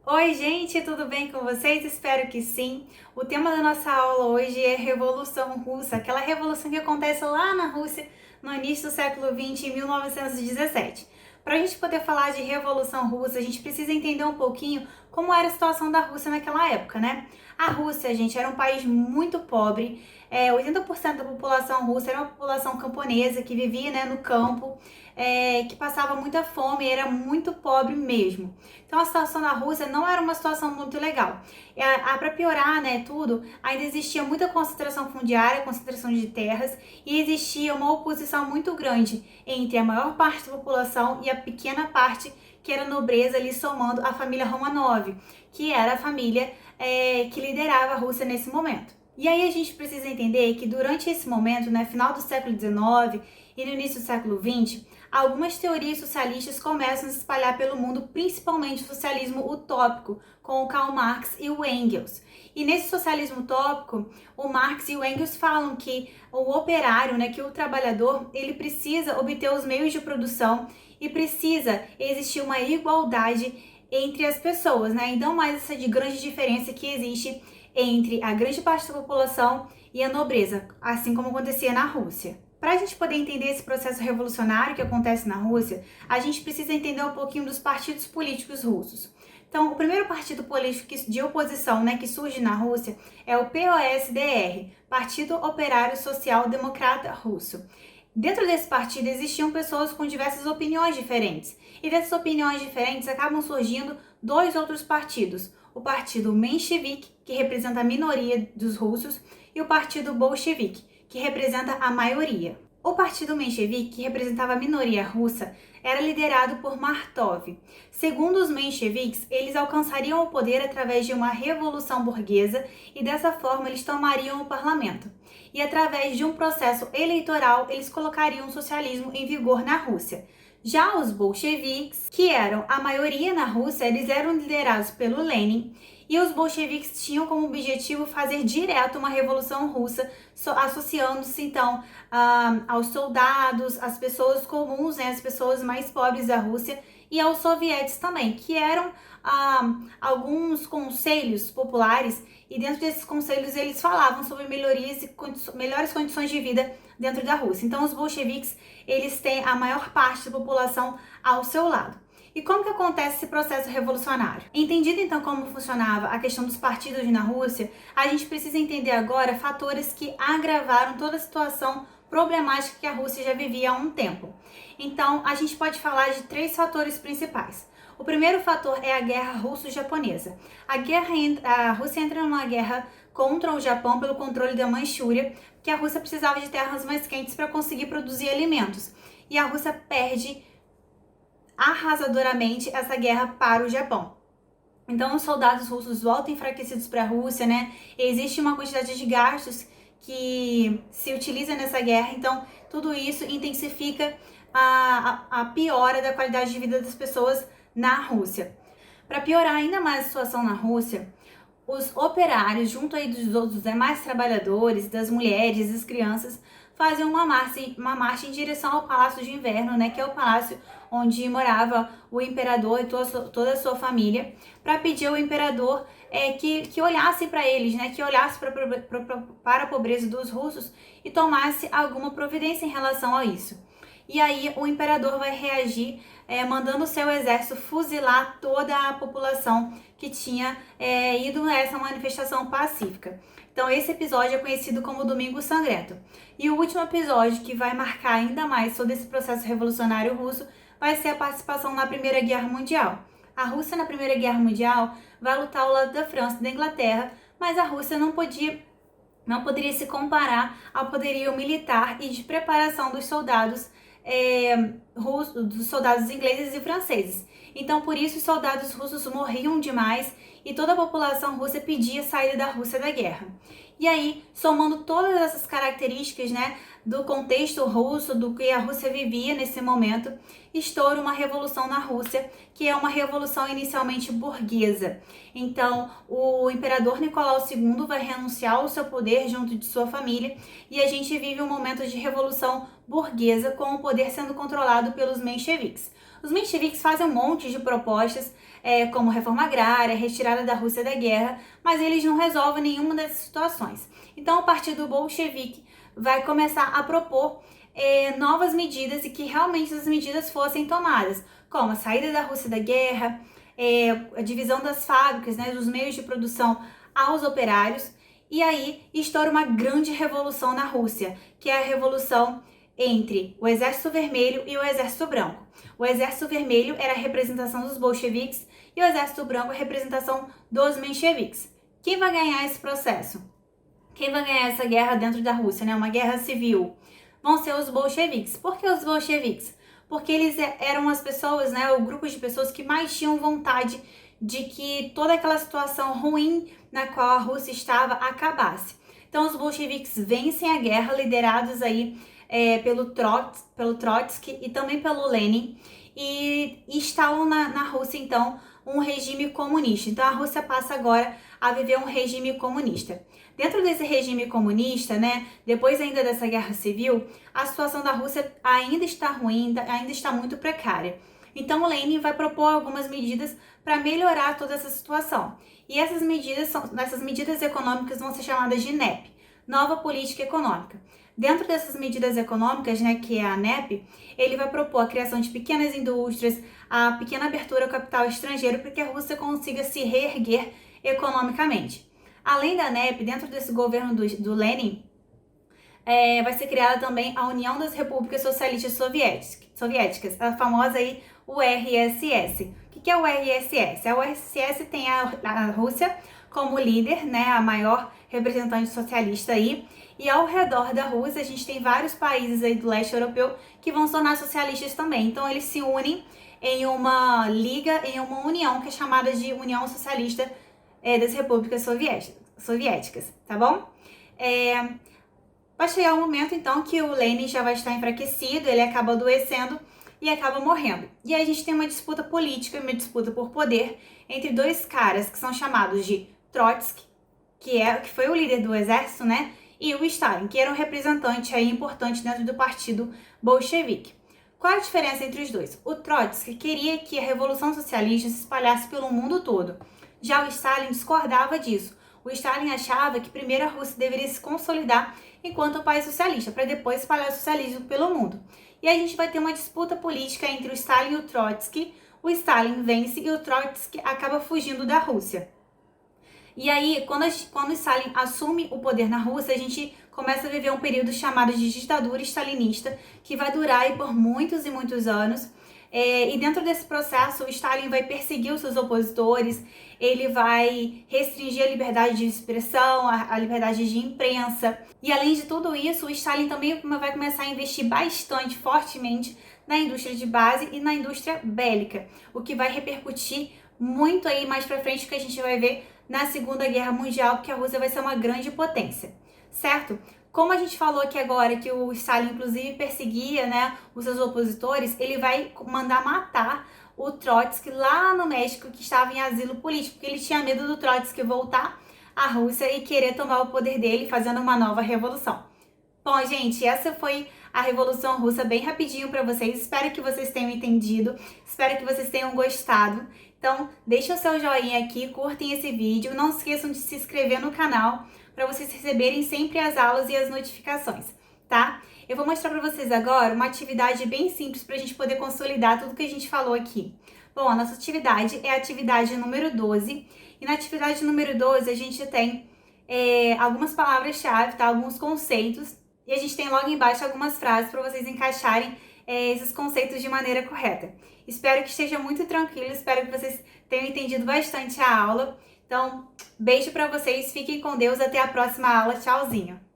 Oi, gente, tudo bem com vocês? Espero que sim. O tema da nossa aula hoje é Revolução Russa, aquela revolução que acontece lá na Rússia no início do século XX, em 1917. Para a gente poder falar de Revolução Russa, a gente precisa entender um pouquinho como era a situação da Rússia naquela época, né? A Rússia, gente, era um país muito pobre. 80% da população russa era uma população camponesa que vivia, né, no campo, que passava muita fome e era muito pobre mesmo. Então a situação na Rússia não era uma situação muito legal. Para piorar, né, tudo, ainda existia muita concentração fundiária, concentração de terras, e existia uma oposição muito grande entre a maior parte da população e a pequena parte que era nobreza ali, somando a família Romanov, que era a família que liderava a Rússia nesse momento. E aí a gente precisa entender que durante esse momento, né, final do século XIX e no início do século XX, algumas teorias socialistas começam a se espalhar pelo mundo, principalmente o socialismo utópico, com o Karl Marx e o Engels. E nesse socialismo utópico, o Marx e o Engels falam que o operário, né, que o trabalhador, ele precisa obter os meios de produção e precisa existir uma igualdade entre as pessoas, né? E não mais essa de grande diferença que existe entre a grande parte da população e a nobreza, assim como acontecia na Rússia. Para a gente poder entender esse processo revolucionário que acontece na Rússia, a gente precisa entender um pouquinho dos partidos políticos russos. Então, o primeiro partido político de oposição, né, que surge na Rússia é o POSDR, Partido Operário Social Democrata Russo. Dentro desse partido existiam pessoas com diversas opiniões diferentes. E dessas opiniões diferentes acabam surgindo dois outros partidos. O partido menchevique, que representa a minoria dos russos, e o partido bolchevique, que representa a maioria. O partido menchevique, que representava a minoria russa, era liderado por Martov. Segundo os mencheviques, eles alcançariam o poder através de uma revolução burguesa e dessa forma eles tomariam o parlamento. E através de um processo eleitoral, eles colocariam o socialismo em vigor na Rússia. Já os bolcheviques, que eram a maioria na Rússia, eles eram liderados pelo Lenin, e os bolcheviques tinham como objetivo fazer direto uma revolução russa, associando-se então aos soldados, às pessoas comuns, né, as pessoas mais pobres da Rússia, e aos sovietes também, que eram alguns conselhos populares, e dentro desses conselhos eles falavam sobre melhorias e melhores condições de vida dentro da Rússia. Então os bolcheviques, eles têm a maior parte da população ao seu lado. E como que acontece esse processo revolucionário? Entendido então como funcionava a questão dos partidos na Rússia, a gente precisa entender agora fatores que agravaram toda a situação problemática que a Rússia já vivia há um tempo. Então, a gente pode falar de três fatores principais. O primeiro fator é a guerra russo-japonesa. A Rússia entra numa guerra contra o Japão pelo controle da Manchúria, porque a Rússia precisava de terras mais quentes para conseguir produzir alimentos. E a Rússia perde arrasadoramente essa guerra para o Japão. Então, os soldados russos voltam enfraquecidos para a Rússia, né? Existe uma quantidade de gastos que se utiliza nessa guerra, então tudo isso intensifica a piora da qualidade de vida das pessoas na Rússia. Para piorar ainda mais a situação na Rússia, os operários, junto aí dos outros demais trabalhadores, das mulheres, das crianças, fazem uma marcha em direção ao Palácio de Inverno, né, que é o palácio onde morava o imperador e toda a sua família, para pedir ao imperador que olhasse para eles, né, que olhasse para a pobreza dos russos e tomasse alguma providência em relação a isso. E aí o imperador vai reagir mandando o seu exército fuzilar toda a população que tinha ido nessa manifestação pacífica. Então esse episódio é conhecido como Domingo Sangrento. E o último episódio que vai marcar ainda mais todo esse processo revolucionário russo vai ser a participação na Primeira Guerra Mundial. A Rússia na Primeira Guerra Mundial vai lutar ao lado da França e da Inglaterra, mas a Rússia não poderia se comparar ao poderio militar e de preparação dos soldados dos soldados ingleses e franceses. Então, por isso, os soldados russos morriam demais e toda a população russa pedia a saída da Rússia da guerra. E aí, somando todas essas características, né, do contexto russo, do que a Rússia vivia nesse momento, estoura uma revolução na Rússia, que é uma revolução inicialmente burguesa. Então, o imperador Nicolau II vai renunciar ao seu poder junto de sua família e a gente vive um momento de revolução burguesa com o poder sendo controlado pelos mencheviques. Os mencheviques fazem um monte de propostas como reforma agrária, retirada da Rússia da guerra, mas eles não resolvem nenhuma dessas situações. Então, o Partido Bolchevique vai começar a propor novas medidas e que realmente essas medidas fossem tomadas, como a saída da Rússia da guerra, a divisão das fábricas, né, dos meios de produção aos operários, e aí estoura uma grande revolução na Rússia, que é a revolução entre o Exército Vermelho e o Exército Branco. O Exército Vermelho era a representação dos bolcheviques e o Exército Branco a representação dos mencheviques. Quem vai ganhar esse processo? Quem vai ganhar essa guerra dentro da Rússia, né? Uma guerra civil? Vão ser os bolcheviques. Por que os bolcheviques? Porque eles eram as pessoas, né? O grupo de pessoas que mais tinham vontade de que toda aquela situação ruim na qual a Rússia estava acabasse. Então, os bolcheviques vencem a guerra, liderados aí pelo Trotsky e também pelo Lenin, e instalam na Rússia, então, um regime comunista. Então, a Rússia passa agora a viver um regime comunista. Dentro desse regime comunista, né, depois ainda dessa guerra civil, a situação da Rússia ainda está ruim, ainda está muito precária. Então, o Lenin vai propor algumas medidas para melhorar toda essa situação. E essas medidas econômicas vão ser chamadas de NEP, Nova Política Econômica. Dentro dessas medidas econômicas, né, que é a NEP, ele vai propor a criação de pequenas indústrias, a pequena abertura ao capital estrangeiro para que a Rússia consiga se reerguer economicamente. Além da NEP, dentro desse governo do Lenin, vai ser criada também a União das Repúblicas Socialistas Soviéticas, a famosa aí URSS. O que é o URSS? A URSS tem a Rússia como líder, né, a maior representante socialista aí, e ao redor da Rússia a gente tem vários países aí do leste europeu que vão se tornar socialistas também. Então eles se unem em uma liga, em uma união que é chamada de União Socialista das Repúblicas Soviéticas, tá bom? Vai chegar um momento então que o Lenin já vai estar enfraquecido, ele acaba adoecendo e acaba morrendo. E aí a gente tem uma disputa política, uma disputa por poder entre dois caras que são chamados de Trotsky, que foi o líder do exército, né? E o Stalin, que era um representante aí importante dentro do partido bolchevique. Qual é a diferença entre os dois? O Trotsky queria que a Revolução Socialista se espalhasse pelo mundo todo. Já o Stalin discordava disso. O Stalin achava que primeiro a Rússia deveria se consolidar enquanto país socialista, para depois espalhar o socialismo pelo mundo. E a gente vai ter uma disputa política entre o Stalin e o Trotsky. O Stalin vence e o Trotsky acaba fugindo da Rússia. E aí, quando o Stalin assume o poder na Rússia, a gente começa a viver um período chamado de ditadura stalinista, que vai durar aí por muitos e muitos anos. E dentro desse processo, o Stalin vai perseguir os seus opositores, ele vai restringir a liberdade de expressão, a liberdade de imprensa. E além de tudo isso, o Stalin também vai começar a investir bastante, fortemente, na indústria de base e na indústria bélica, o que vai repercutir muito aí mais pra frente, que a gente vai ver na Segunda Guerra Mundial, porque a Rússia vai ser uma grande potência, certo? Como a gente falou aqui agora que o Stalin, inclusive, perseguia, né, os seus opositores, ele vai mandar matar o Trotsky lá no México, que estava em asilo político, porque ele tinha medo do Trotsky voltar à Rússia e querer tomar o poder dele, fazendo uma nova revolução. Bom, gente, essa foi a Revolução Russa bem rapidinho para vocês. Espero que vocês tenham entendido, espero que vocês tenham gostado. Então, deixa o seu joinha aqui, curtem esse vídeo, não esqueçam de se inscrever no canal para vocês receberem sempre as aulas e as notificações, tá? Eu vou mostrar para vocês agora uma atividade bem simples para a gente poder consolidar tudo que a gente falou aqui. Bom, a nossa atividade é a atividade número 12, e na atividade número 12 a gente tem algumas palavras-chave, tá? Alguns conceitos, e a gente tem logo embaixo algumas frases para vocês encaixarem esses conceitos de maneira correta. Espero que esteja muito tranquilo, espero que vocês tenham entendido bastante a aula. Então, beijo para vocês, fiquem com Deus, até a próxima aula, tchauzinho!